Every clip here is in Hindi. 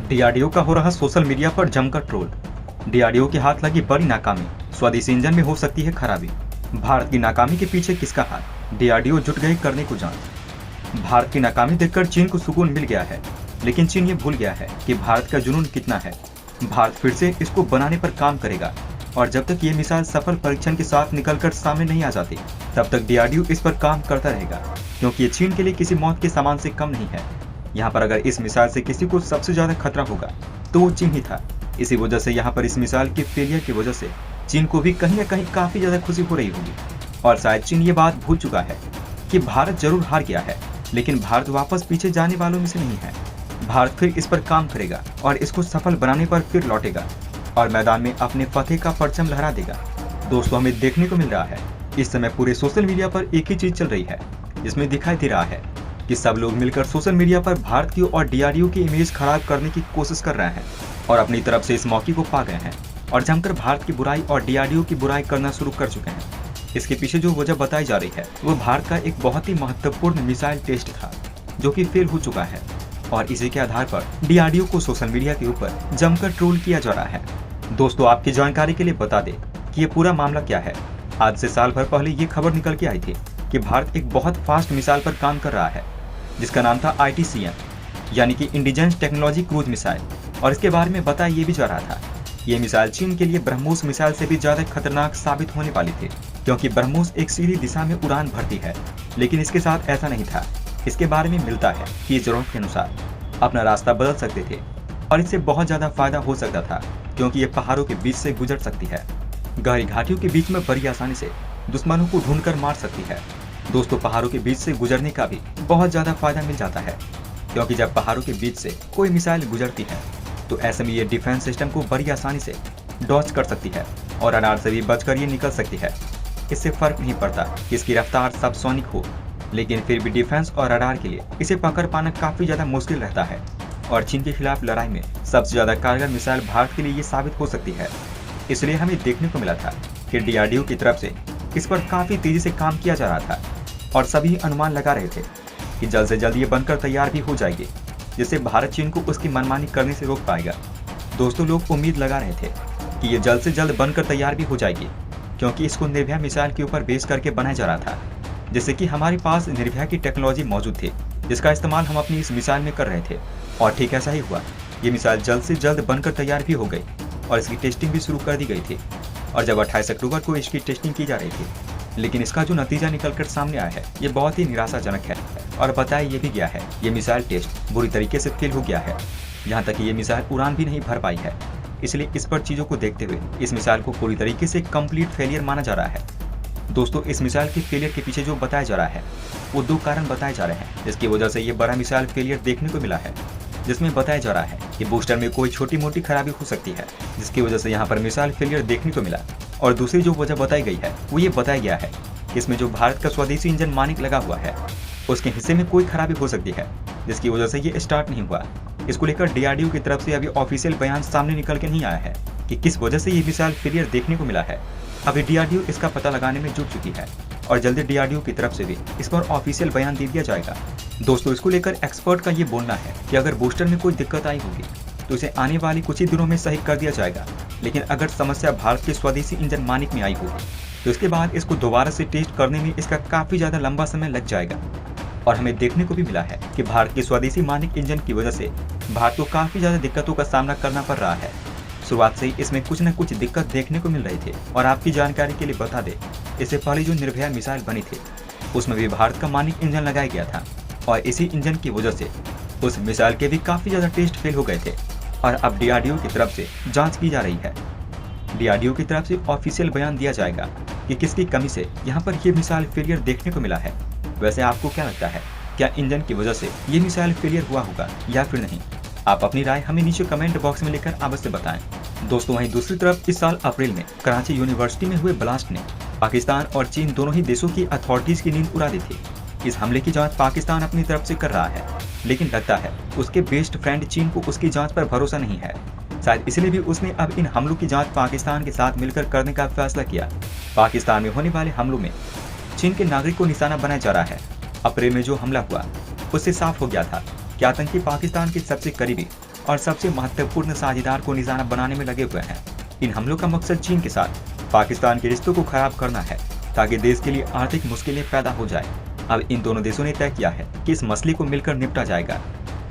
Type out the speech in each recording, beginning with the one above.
डीआरडीओ का हो रहा सोशल मीडिया पर जमकर ट्रोल। डीआरडीओ के हाथ लगी बड़ी नाकामी, स्वदेशी इंजन में हो सकती है खराबी। भारत की नाकामी के पीछे किसका हाथ, डीआरडीओ जुट गई करने को जांच। भारत की नाकामी देखकर चीन को सुकून मिल गया है, लेकिन चीन ये भूल गया है कि भारत का जुनून कितना है। भारत फिर से इसको बनाने पर काम करेगा और जब तक ये मिसाइल सफल परीक्षण के साथ निकलकर सामने नहीं आ जाती, तब तक डीआरडीओ इस पर काम करता रहेगा, क्योंकि ये चीन के लिए किसी मौत के सामान से कम नहीं है। यहाँ पर अगर इस मिसाइल से किसी को सबसे ज्यादा खतरा होगा तो वो चीन ही था। इसी वजह से यहाँ पर इस मिसाइल के फेलियर की वजह से चीन को भी कहीं न कहीं काफी ज्यादा खुशी हो रही होगी। और शायद चीन ये बात भूल चुका है कि भारत जरूर हार गया है, लेकिन भारत वापस पीछे जाने वालों में से नहीं है। भारत फिर इस पर काम करेगा और इसको सफल बनाने पर फिर लौटेगा और मैदान में अपने फतेह का परचम लहरा देगा। दोस्तों, हमें देखने को मिल रहा है इस समय पूरे सोशल मीडिया पर एक ही चीज चल रही है, जिसमें दिखाई दे रहा है कि सब लोग मिलकर सोशल मीडिया पर भारत की और डीआरडीओ की इमेज खराब करने की कोशिश कर रहे हैं और अपनी तरफ से इस मौके को पा गए हैं और जमकर भारत की बुराई और डीआरडीओ की बुराई करना शुरू कर चुके हैं। इसके पीछे जो वजह बताई जा रही है वो भारत का एक बहुत ही महत्वपूर्ण मिसाइल टेस्ट था, जो कि फेल हो चुका है और इसी के आधार पर डीआरडीओ को सोशल मीडिया के ऊपर जमकर ट्रोल किया जा रहा है। दोस्तों, आपकी जानकारी के लिए बता दें कि ये पूरा मामला क्या है। आज से साल भर पहले ये खबर निकल के आई थी कि भारत एक बहुत फास्ट मिसाइल पर काम कर रहा है, जिसका नाम था ITCM, यानी कि इंडिजेंस टेक्नोलॉजी क्रूज मिसाइल। और इसके बारे में बताया ये भी जा रहा था ये मिसाइल चीन के लिए ब्रह्मोस मिसाइल से भी ज्यादा खतरनाक साबित होने वाली थी, क्योंकि ब्रह्मोस एक सीधी दिशा में उड़ान भरती है। लेकिन इसके साथ ऐसा नहीं था। इसके बारे में मिलता है कि जरूरत के अनुसार अपना रास्ता बदल सकते थे और इससे बहुत ज्यादा फायदा हो सकता था, क्योंकि ये पहाड़ों के बीच से गुजर सकती है। गहरी घाटियों के बीच में बड़ी आसानी से दुश्मनों को ढूंढकर मार सकती है। दोस्तों, पहाड़ों के बीच से गुजरने का भी बहुत ज्यादा फायदा मिल जाता है, क्योंकि जब पहाड़ों के बीच से कोई मिसाइल गुजरती है तो ऐसे में ये डिफेंस सिस्टम को बड़ी आसानी से डॉज कर सकती है और रडार से भी बचकर ये निकल सकती है। इससे फर्क नहीं पड़ता कि इसकी रफ्तार सबसोनिक हो, लेकिन फिर भी डिफेंस और रडार के लिए इसे पकड़ पाना काफी ज्यादा मुश्किल रहता है। और चीन के खिलाफ लड़ाई में सबसे ज्यादा कारगर मिसाइल भारत के लिए ये साबित हो सकती है। इसलिए हमें देखने को मिला था कि डीआरडीओ की तरफ से इस पर काफी तेजी से काम किया जा रहा था और सभी अनुमान लगा रहे थे कि जल्द से जल्द ये बनकर तैयार भी हो जाएगी, जिससे भारत चीन को उसकी मनमानी करने से रोक पाएगा। दोस्तों, लोग उम्मीद लगा रहे थे कि ये जल्द से जल्द बनकर तैयार भी हो जाएगी, क्योंकि इसको निर्भया मिसाइल के ऊपर बेस करके बनाया जा रहा था, जिससे कि हमारे पास निर्भया की टेक्नोलॉजी मौजूद थी, जिसका इस्तेमाल हम अपनी इस मिसाइल में कर रहे थे। और ठीक ऐसा ही हुआ। ये मिसाइल जल्द से जल्द बनकर तैयार भी हो गई और इसकी टेस्टिंग भी शुरू कर दी गई थी। और जब 28 अक्टूबर को इसकी टेस्टिंग की जा रही थी, लेकिन इसका जो नतीजा निकलकर सामने आया है ये बहुत ही निराशाजनक है। और बताया ये भी गया है ये मिसाइल टेस्ट बुरी तरीके से फेल हो गया है, यहाँ तक कि ये मिसाइल उड़ान भी नहीं भर पाई है। इसलिए इस पर चीज़ों को देखते हुए इस मिसाइल को पूरी तरीके से कंप्लीट फेलियर माना जा रहा है। दोस्तों, इस मिसाइल के फेलियर के पीछे जो बताया जा रहा है वो दो कारण बताए जा रहे हैं, जिसकी वजह से ये बड़ा मिसाइल फेलियर देखने को मिला है। जिसमें बताया जा रहा है कि बूस्टर में कोई छोटी मोटी खराबी हो सकती है, जिसकी वजह से यहाँ पर मिसाइल फेलियर देखने को मिला। और दूसरी जो वजह बताई गई है वो ये बताया गया है कि इसमें जो भारत का स्वदेशी इंजन मानिक लगा हुआ है उसके हिस्से में कोई खराबी हो सकती है, जिसकी वजह से ये स्टार्ट नहीं हुआ। इसको लेकर डीआरडीओ की तरफ से अभी ऑफिशियल बयान सामने निकल के नहीं आया है कि किस वजह से ये मिसाइल फेलियर देखने को मिला है। अभी डीआरडीओ इसका पता लगाने में जुट चुकी है और जल्दी डीआरडीओ की तरफ से भी इस पर ऑफिशियल बयान दे दिया जाएगा। दोस्तों, इसको लेकर एक्सपर्ट का ये बोलना है कि अगर बूस्टर में कोई दिक्कत आई होगी तो इसे आने वाली कुछ ही दिनों में सही कर दिया जाएगा, लेकिन अगर समस्या भारत के स्वदेशी इंजन मानिक में आई होगी तो इसके बाद इसको दोबारा से टेस्ट करने में इसका काफी ज्यादा लंबा समय लग जाएगा। और हमें देखने को भी मिला है कि भारत के स्वदेशी मानिक इंजन की वजह से भारत को काफी ज्यादा दिक्कतों का सामना करना पड़ रहा है। शुरुआत से ही इसमें कुछ न कुछ दिक्कत देखने को मिल रही थी। और आपकी जानकारी के लिए बता दें, इससे पहले जो निर्भया मिसाइल बनी थी उसमें भी भारत का मानिक इंजन लगाया गया था और इसी इंजन की वजह से उस मिसाइल के भी काफी ज्यादा टेस्ट फेल हो गए थे। और अब डीआरडीओ की तरफ से जांच की जा रही है। डीआरडीओ की तरफ से ऑफिशियल बयान दिया जाएगा कि किसकी कमी से यहाँ पर ये मिसाइल फेलियर देखने को मिला है। वैसे आपको क्या लगता है, क्या इंजन की वजह से ये मिसाइल फेलियर हुआ होगा या फिर नहीं? आप अपनी राय हमें नीचे कमेंट बॉक्स में लिखकर अवश्य बताएं। दोस्तों, वहीं दूसरी तरफ इस साल अप्रैल में कराची यूनिवर्सिटी में हुए ब्लास्ट ने पाकिस्तान और चीन दोनों ही देशों की अथॉरिटीज की नींद उड़ा दी थी। इस हमले की जांच पाकिस्तान अपनी तरफ से कर रहा है, लेकिन लगता है उसके बेस्ट फ्रेंड चीन को उसकी जांच पर भरोसा नहीं है। शायद इसलिए भी उसने अब इन हमलों की जांच पाकिस्तान के साथ मिलकर करने का फैसला किया। पाकिस्तान में होने वाले हमलों में चीन के नागरिक को निशाना बनाया जा रहा है। अप्रैल में जो हमला हुआ उससे साफ हो गया था कि आतंकी पाकिस्तान के सबसे करीबी और सबसे महत्वपूर्ण साझेदार को निशाना बनाने में लगे हुए हैं। इन हमलों का मकसद चीन के साथ पाकिस्तान के रिश्तों को खराब करना है ताकि देश के लिए आर्थिक मुश्किलें पैदा हो जाए। अब इन दोनों देशों ने तय किया है कि इस मसले को मिलकर निपटा जाएगा।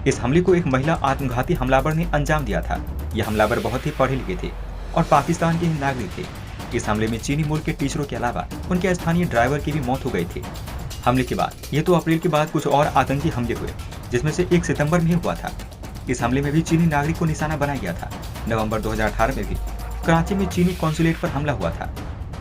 इस हमले को एक महिला आत्मघाती हमलावर ने अंजाम दिया था। यह हमलावर बहुत ही पढ़े लिखे थे और पाकिस्तान के ही नागरिक थे। इस हमले में चीनी मूल के टीचरों के अलावा उनके स्थानीय ड्राइवर की भी मौत हो गई थी। हमले के बाद ये 2 अप्रैल के बाद कुछ और आतंकी हमले हुए, जिसमें से 1 सितंबर में हुआ था। इस हमले में भी चीनी नागरिक को निशाना बनाया गया था। नवंबर 2018 में भी कराची में चीनी कॉन्सुलेट पर हमला हुआ था।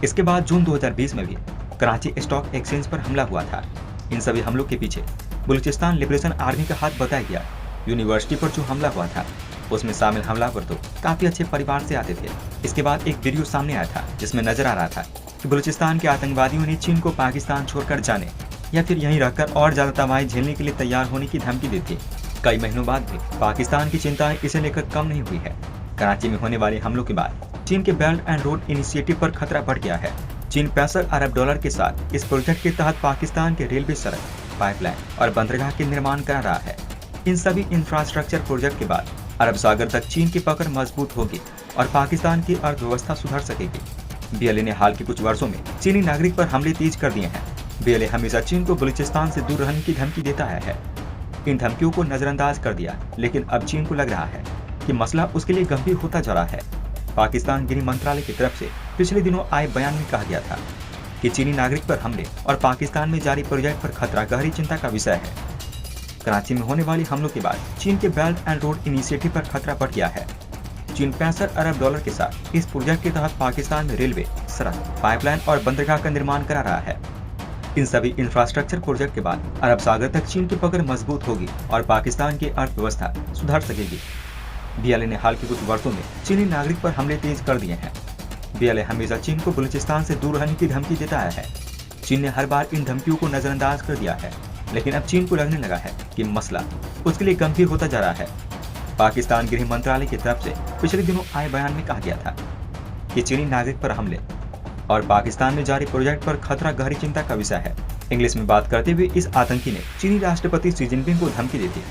इसके बाद जून 2020 में भी कराची स्टॉक एक्सचेंज पर हमला हुआ था। इन सभी हमलों के पीछे बलूचिस्तान लिबरेशन आर्मी का हाथ बताया गया। यूनिवर्सिटी पर जो हमला हुआ था उसमें शामिल हमलावर तो काफी अच्छे परिवार से आते थे। इसके बाद एक वीडियो सामने आया था जिसमें नजर आ रहा था कि बलूचिस्तान के आतंकवादियों ने चीन को पाकिस्तान छोड़कर जाने या फिर यहीं रहकर और ज्यादा तबाही झेलने के लिए तैयार होने की धमकी दी थी। कई महीनों बाद भी पाकिस्तान की चिंताएं इसे लेकर कम नहीं हुई है। कराची में होने वाले हमलों के बाद चीन के बेल्ट एंड रोड इनिशिएटिव पर खतरा बढ़ गया है। चीन $65 अरब के साथ इस प्रोजेक्ट के तहत पाकिस्तान के रेलवे सड़क, पाइपलाइन और बंदरगाह के निर्माण करा रहा है। इन सभी इंफ्रास्ट्रक्चर प्रोजेक्ट के बाद अरब सागर तक चीन की पकड़ मजबूत होगी और पाकिस्तान की अर्थव्यवस्था सुधर सकेगी। बीएलए ने हाल के कुछ वर्षों में चीनी नागरिक पर हमले तेज कर दिए हैं। बीएलए हमेशा चीन को बलूचिस्तान से दूर रहने की धमकी देता है। इन धमकियों को नजरअंदाज कर दिया, लेकिन अब चीन को लग रहा है कि मसला उसके लिए गंभीर होता जा रहा है। पाकिस्तान गृह मंत्रालय की तरफ से पिछले दिनों आए बयान में कहा गया था कि चीनी नागरिक पर हमले और पाकिस्तान में जारी प्रोजेक्ट पर खतरा गहरी चिंता का विषय है। कराची में होने वाली हमलों के बाद चीन के बेल्ट एंड रोड इनिशिएटिव पर खतरा बढ़ गया है। चीन $65 अरब के साथ इस प्रोजेक्ट के तहत पाकिस्तान में रेलवे, सड़क, पाइपलाइन और बंदरगाह का निर्माण करा रहा है। इन सभी इंफ्रास्ट्रक्चर प्रोजेक्ट के बाद अरब सागर तक चीन की पकड़ मजबूत होगी और पाकिस्तान की अर्थव्यवस्था सुधर सकेगी। बीएलए ने हाल के कुछ वर्षों में चीनी नागरिक पर हमले तेज कर दिए हैं। बीएलए हमेशा चीन को बलूचिस्तान से दूर रहने की धमकी देता आया है। चीन ने हर बार इन धमकियों को नजरअंदाज कर दिया है, लेकिन अब चीन को लगने लगा है कि मसला उसके लिए गंभीर होता जा रहा है। पाकिस्तान गृह मंत्रालय की तरफ से पिछले दिनों आए बयान में कहा गया था कि चीनी नागरिक पर हमले और पाकिस्तान में जारी प्रोजेक्ट पर खतरा गहरी चिंता का विषय है। इंग्लिश में बात करते हुए इस आतंकी ने चीनी राष्ट्रपति शी जिनपिंग को धमकी दी थी।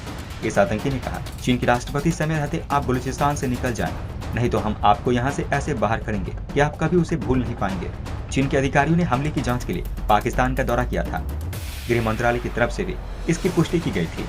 इस आतंकी ने कहा, चीन के राष्ट्रपति समय रहते आप बलूचिस्तान से निकल जाएं, नहीं तो हम आपको यहाँ से ऐसे बाहर करेंगे कि आप कभी उसे भूल नहीं पाएंगे। चीन के अधिकारियों ने हमले की जांच के लिए पाकिस्तान का दौरा किया था। गृह मंत्रालय की तरफ से भी इसकी पुष्टि की गई थी।